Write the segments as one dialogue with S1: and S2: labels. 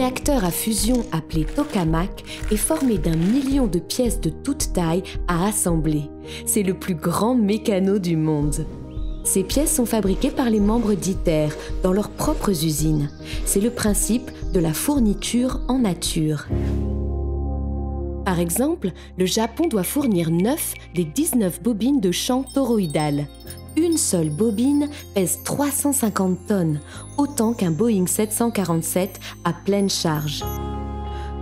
S1: réacteur à fusion appelé tokamak est formé d'1 million de pièces de toute taille à assembler. C'est le plus grand mécano du monde. Ces pièces sont fabriquées par les membres d'ITER dans leurs propres usines. C'est le principe de la fourniture en nature. Par exemple, le Japon doit fournir 9 des 19 bobines de champ toroïdal. Une seule bobine pèse 350 tonnes, autant qu'un Boeing 747 à pleine charge.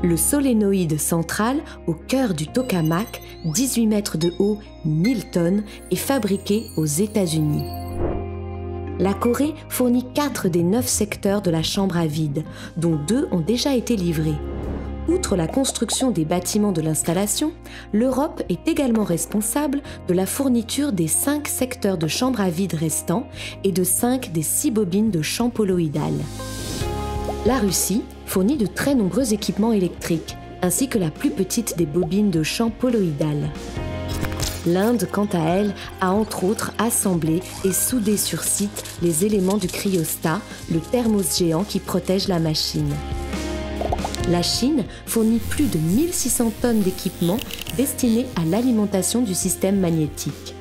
S1: Le solénoïde central, au cœur du tokamak, 18 mètres de haut, 1000 tonnes, est fabriqué aux États-Unis. La Corée fournit 4 des 9 secteurs de la chambre à vide, dont 2 ont déjà été livrés. Outre la construction des bâtiments de l'installation, l'Europe est également responsable de la fourniture des 5 secteurs de chambre à vide restants et de 5 des 6 bobines de champ poloïdal. La Russie fournit de très nombreux équipements électriques, ainsi que la plus petite des bobines de champ poloïdal. L'Inde, quant à elle, a entre autres assemblé et soudé sur site les éléments du cryostat, le thermos géant qui protège la machine. La Chine fournit plus de 1600 tonnes d'équipements destinés à l'alimentation du système magnétique.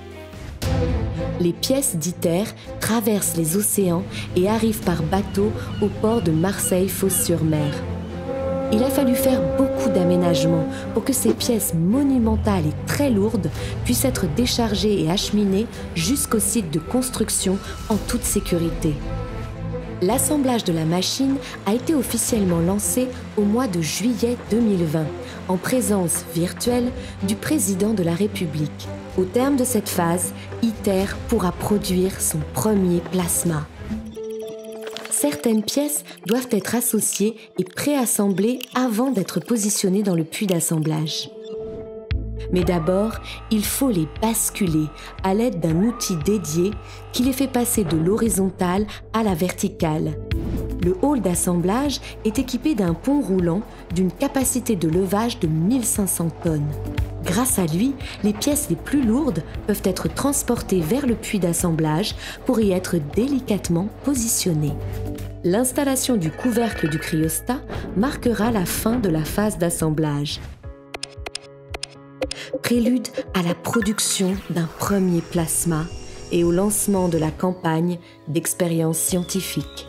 S1: Les pièces d'ITER traversent les océans et arrivent par bateau au port de Marseille-Fos-sur-Mer. Il a fallu faire beaucoup d'aménagements pour que ces pièces monumentales et très lourdes puissent être déchargées et acheminées jusqu'au site de construction en toute sécurité. L'assemblage de la machine a été officiellement lancé au mois de juillet 2020, en présence virtuelle du président de la République. Au terme de cette phase, ITER pourra produire son premier plasma. Certaines pièces doivent être associées et préassemblées avant d'être positionnées dans le puits d'assemblage. Mais d'abord, il faut les basculer à l'aide d'un outil dédié qui les fait passer de l'horizontale à la verticale. Le hall d'assemblage est équipé d'un pont roulant d'une capacité de levage de 1500 tonnes. Grâce à lui, les pièces les plus lourdes peuvent être transportées vers le puits d'assemblage pour y être délicatement positionnées. L'installation du couvercle du cryostat marquera la fin de la phase d'assemblage. Prélude à la production d'un premier plasma et au lancement de la campagne d'expériences scientifiques.